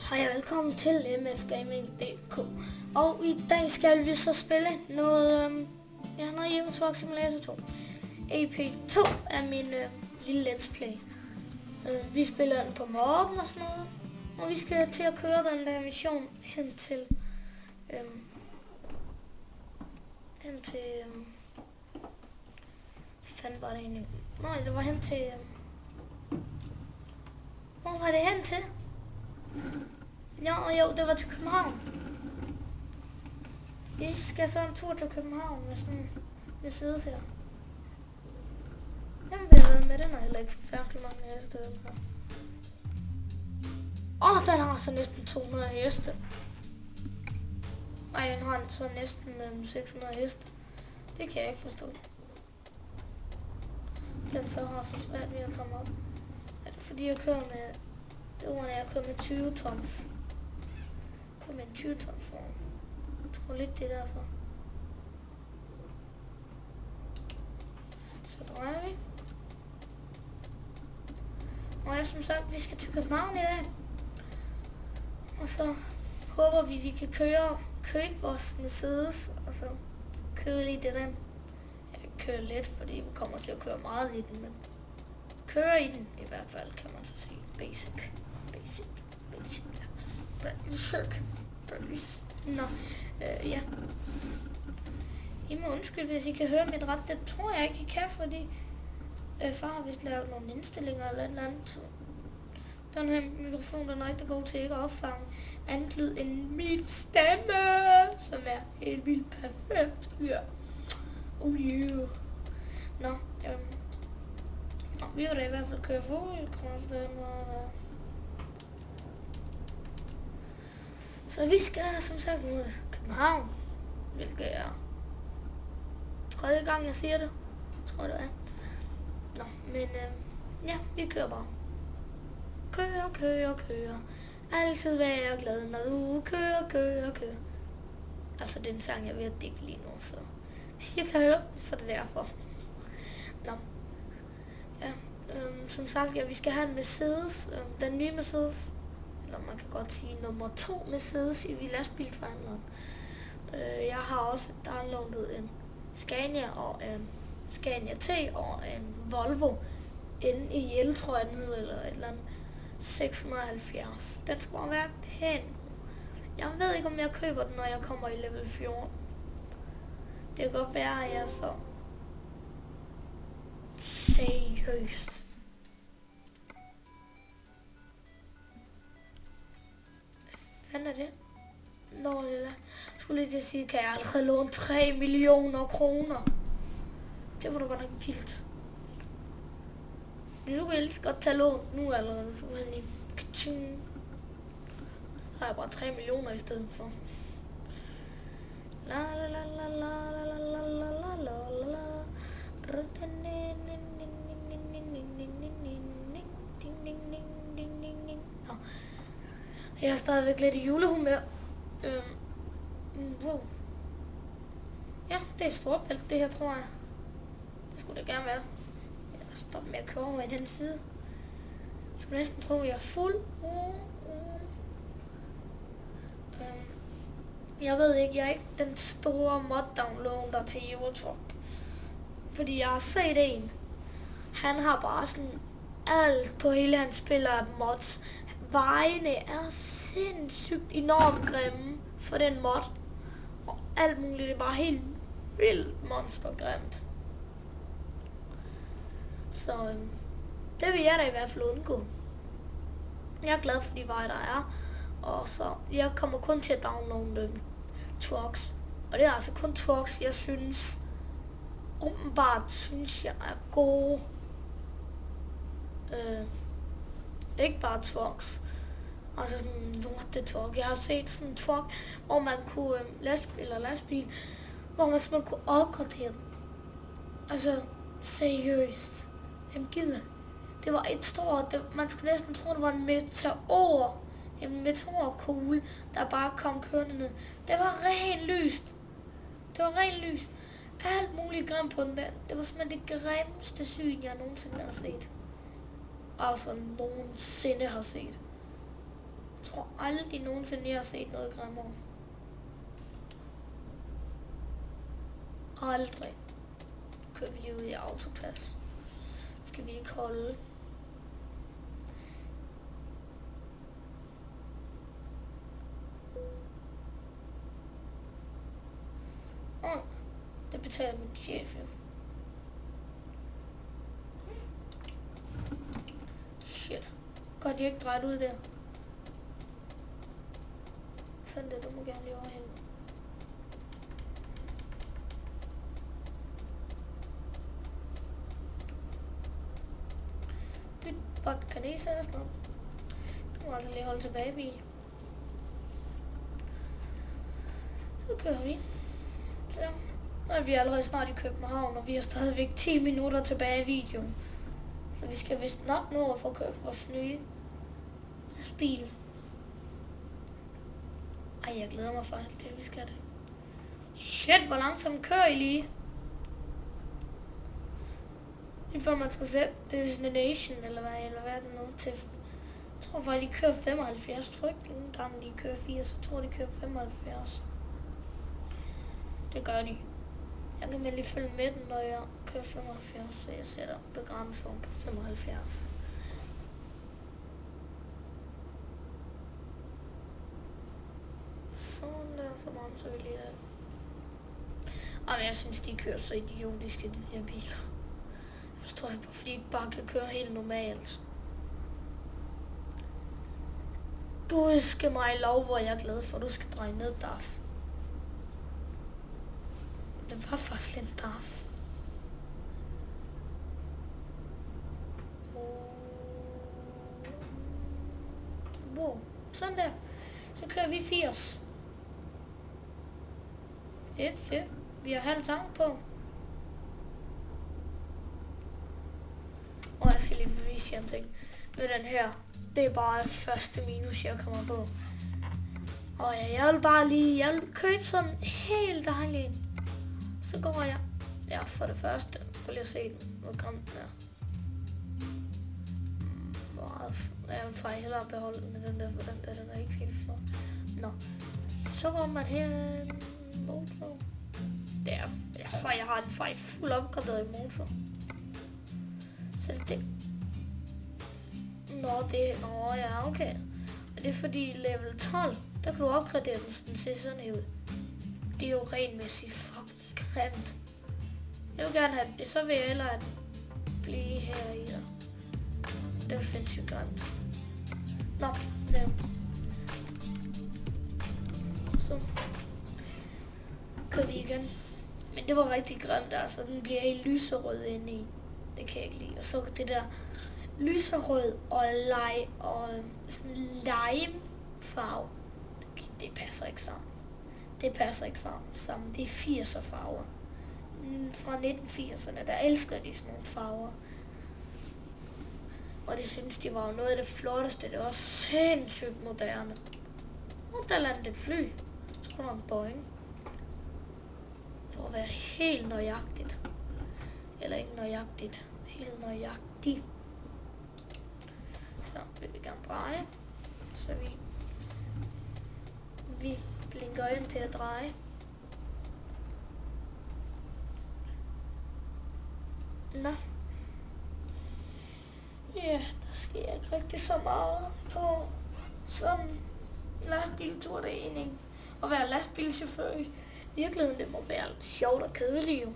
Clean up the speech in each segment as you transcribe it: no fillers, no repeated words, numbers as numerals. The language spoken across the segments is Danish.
Hej og velkommen til mfgaming.dk. Og i dag skal vi så spille noget Euro Truck Simulator 2. EP2 er min lille let's play. Vi spiller den på morgen og sådan noget. Og vi skal til at køre den der mission hen til fanden var det egentlig? Nej, det var hen til hvor var det hen til? Ja, og jo, det var til København. Vi skal så en tur til København med sådan en side her. Jamen, vi har været med, den er heller ikke forfærdelig mange heste. Den har så næsten 200 heste. Nej, den har så næsten 600 heste. Det kan jeg ikke forstå. Den så har så svært ved at komme op. Er det fordi jeg kører med... Det var når jeg kører med 20 tons. Jeg kører med en 20 tons vogn. Jeg tror lidt det er derfor. Så drejer vi. Og jeg som sagt, vi skal til København i dag. Og så håber vi kan købe vores Mercedes. Og så køre lidt i den. Jeg kører lidt, fordi vi kommer til at køre meget i den. Men køre i den i hvert fald, kan man så sige. Basic. Nå, ja. I må undskylde, hvis I kan høre mit ret. Det tror jeg ikke, I kan, fordi far har vist lavet nogle indstillinger eller et eller andet. Den her mikrofon, den er rigtig god til ikke at opfange andet lyd end min stemme, som er helt vildt perfekt. Ja. Yeah. Nå, vi vil da i hvert fald køre fodboldkraft. Så vi skal som sagt mod København, hvilket er tredje gang jeg siger det, tror det er. Nå, men ja, vi kører bare. Kører. Altid være glad, når du kører. Altså, det er en sang, jeg er ved at digte lige nu, så hvis jeg kan høre, så er det derfor. Nå. Ja, som sagt, ja, vi skal have en Mercedes, den nye Mercedes. Eller man kan godt sige nummer 2 Mercedes i lastbilforhandleren. Jeg har også downloadet en Scania og en Scania T og en Volvo inde i el, tror jeg den hedder, eller et eller andet 670. Den skulle være pæn. Jeg ved ikke, om jeg køber den, når jeg kommer i level 14. Det kan godt være, at jeg så seriøst. Hvad er det? Nå, det der. Skulle lige til at sige, kan jeg aldrig låne 3 millioner kroner? Det var da godt nok vildt. Du kan lige godt tage lån nu allerede. Så kan lige... Så har jeg bare 3 millioner i stedet for. La la la la la la la la la la la. Jeg er stadigvæk lidt i julehumør. Wow. Ja, det er Storebælt, det her, tror jeg. Det skulle det gerne være. Jeg stopper med at køre over i den side. Jeg skulle næsten tro, at jeg er fuld. Jeg ved ikke, jeg er ikke den store mod-downloader til Euro Truck. Fordi jeg har set en. Han har bare sådan alt på hele hans spil af mods. Vejene er sindssygt enormt grimme for den mod. Og alt muligt, det er bare helt vildt monstergrimt. Så det vil jeg da i hvert fald undgå. Jeg er glad for de veje, der er. Og så, jeg kommer kun til at downloade trucks. Og det er altså kun trucks, jeg synes, åbenbart jeg er gode. Ikke bare trucks. Altså sådan en lortetruck. Jeg har set sådan en truck, hvor man kunne lastbil, hvor man kunne opgradere den. Altså, seriøst. Hvem gider? Det var et stort, man skulle næsten tro, det var en meteor. En meteorkugle, der bare kom kørende ned. Det var rent lyst. Alt muligt grimt på den der. Det var simpelthen det grimmeste syn, jeg nogensinde har set. Altså nogensinde har set. aldrig nogensinde jeg har set noget grimmere. Aldrig. Nu kører vi lige ud i autopas. Skal vi ikke holde. Det betaler min chef jo. Shit. Godt, jeg ikke drejet ud der. Sådan det, du må gerne lige overhælde. But kan I sætte os noget? Du må altså lige holde tilbage bil. Så kører vi. Så. Nu er vi allerede snart i København, og vi har stadigvæk 10 minutter tilbage i videoen. Så vi skal vist nok nå at få købt vores nye bil. Ej, jeg glæder mig faktisk til, at vi skal det. Shit, hvor langsomt kører I lige? Lige før man skulle sætte Destination, eller hvad er det nu til? Jeg tror faktisk, de kører 75. Jeg tror ikke, nogle gange de kører 80, så tror de kører 75. Det gør de. Jeg kan lige følge med den, når jeg kører 75, så jeg sætter begrænsning på 75. Sådan der, så meget så vi lige der. Men jeg synes, de kører så idiotiske, de der biler. Jeg forstår ikke, hvorfor de ikke bare kan køre helt normalt. Du skal mig lov, hvor jeg er glad for, du skal dreje ned, Daf. Det var faktisk lidt Daf. Wow, sådan der. Så kører vi 80. Fedt. Vi har halv tank på. Og jeg skal lige vise jer en ting. Ved den her, det er bare første minus, jeg kommer på. Og ja, jeg vil købe sådan helt dejligt. Så går jeg. Ja, for det første. Prøv lige at se den. Hvor grimt den er. Meget. Jeg vil faktisk hellere beholde den med den der, for den er ikke helt flot. Nå. Så går man her motor. Jeg har den faktisk fuld opgraderet i motor. Så det... Nå ja, okay. Og det er fordi level 12, der kan du opgradere den, så den ser sådan her ud. Det er jo renmæssigt fucking grimt. Jeg vil gerne have det, så vil jeg hellere blive her i der. Det er jo sindssygt grimt. Nå, det. Så kører vi igen. Men det var rigtig grimt, altså. Den bliver helt lyserød inde i. Det kan jeg ikke lide. Og så det der lyserød og sådan limefarve. Det passer ikke sammen. Det passer ikke sammen. Det er 80'er farver. Fra 1980'erne, der elsker de sådan nogle farver. Og det synes de var jo noget af det flotteste. Det var sindssygt moderne. Og der landede et fly. Så var der en Boeing. For at være helt nøjagtigt. Eller ikke nøjagtigt. Helt nøjagtigt. Så vil vi gerne dreje. Så vi blinker ind til at dreje. Nå. Ja, der sker ikke rigtig så meget på sådan en lastbiltur, det er egentlig. At være lastbilchauffør i virkeligheden, det må være lidt sjovt og kedeligt jo.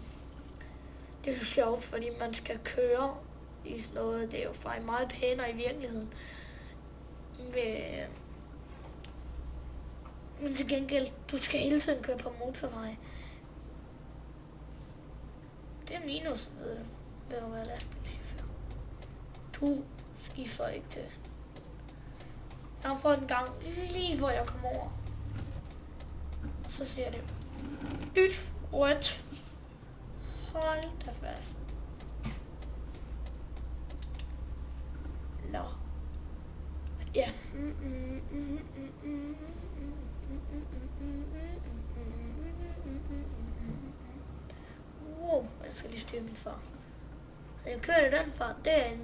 Det er jo sjovt, fordi man skal køre i sådan noget. Det er jo faktisk meget pænere i virkeligheden. Men til gengæld, du skal hele tiden køre på motorvej. Det er minus, ved du, ved at være lastbilchauffør. Du skifter ikke til. Jeg har prøvet en gang, lige hvor jeg kom over. Og så siger det, dyt, rødt. Hold da fast. Nå. Ja. Wow, jeg skal lige styre min far. Jeg kørte i den fart derinde.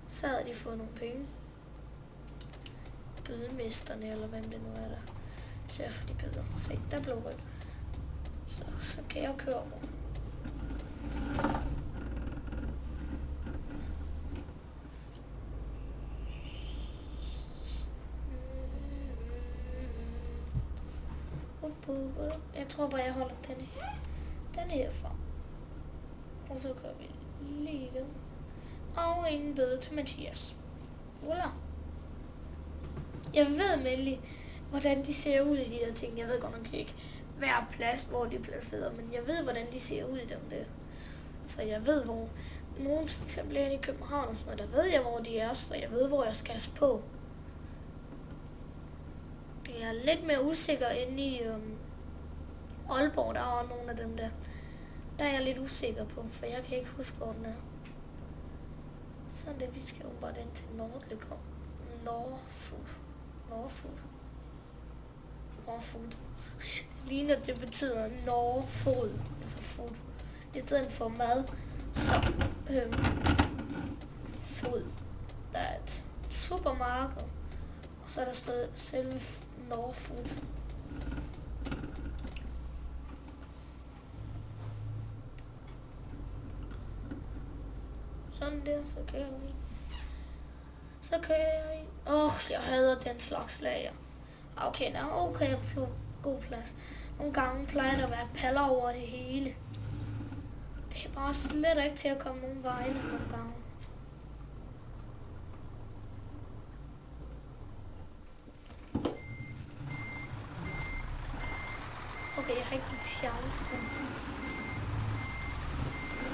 Så havde de fået nogle penge. bødemesterne, eller hvem det nu er, der ser for de bøder. Se, der blev rødt. Så kan jeg køre over. Jeg tror bare, jeg holder den herfra. Og så kører vi lige igen. Og en bøde til Mathias. Voila. Jeg ved nemlig, hvordan de ser ud i de der ting. Jeg ved godt nok ikke hver plads, hvor de er placeret, men jeg ved, hvordan de ser ud i dem der. Så jeg ved, hvor nogen for eksempel er i København og sådan noget, der ved jeg, hvor de er, så jeg ved, hvor jeg skal passe på. Jeg er lidt mere usikker inde i Aalborg, der er nogle af dem der. Der er jeg lidt usikker på, for jeg kan ikke huske, hvor den er. Så det, vi skal jo bare den til Nordlykom. Norfood. Det ligner, det betyder Norfod, altså food. I stedet for mad, så fod. Der er et supermarked, og så er der stedet selve Norfood. Sådan der, så kører vi. Jeg hader den slags lager. Okay, på god plads. Nogle gange plejer der at være paller over det hele. Det er bare slet ikke til at komme nogen vegne nogle gange. Okay, jeg har ikke en chance for.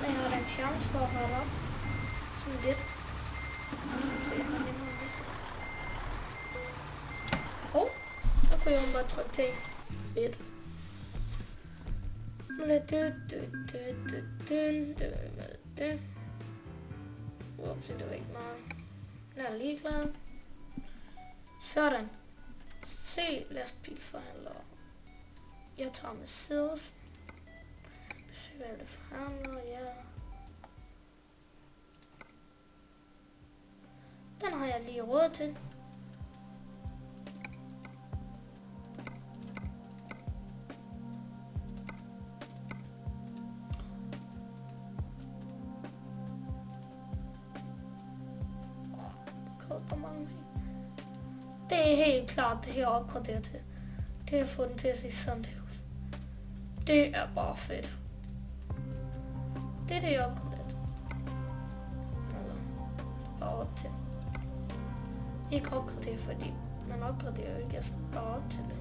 Jeg har da en chance for at holde op. Sådan lidt. Så jeg har nemmere at miste. Der kunne jeg jo bare trykke til. Fedt. Ups, det var ikke meget. Jeg er ligeglad. Sådan. Se lastbilforhandlere. Jeg tager Mercedes. Besøger alle forhandlere, ja. Den har jeg lige råd til. Det er helt klart det her opgraderer til. Det har fået den til at se sådan det ud. Det er bare fedt. Det er det, jeg opgraderer til. Eller bare op til. Ikke opgradere, fordi man opgraderer ikke. Jeg bare op til det.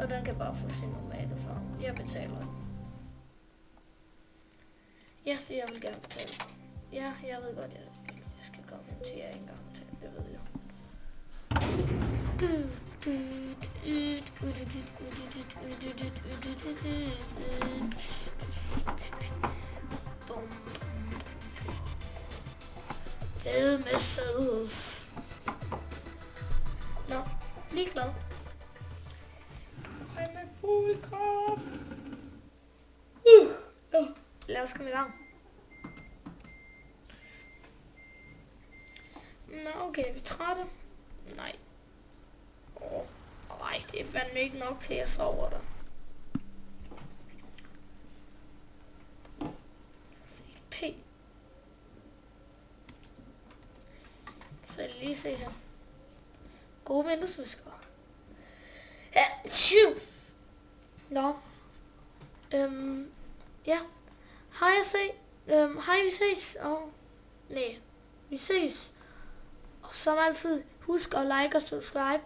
Og den kan bare få sin normale farve. Jeg betaler den. Ja, det jeg vil gerne betale. Ja, jeg ved godt, jeg skal komme hen til jer en gang til. Det ved jeg. Fed med sødhus. Nå, ligeglad. I'm a full kraft. Lad os komme i gang. Nå, okay, vi er trætte. Nej. Nej, det er fandme ikke nok til, at jeg sover der. P. Så lige se her. Gode vinduesviskere. Ja, 7. Nå. Ja. Hej, vi ses. Nej, vi ses. Og som altid, husk at like og subscribe.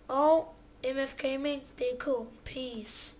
Og mfgaming.dk. Peace.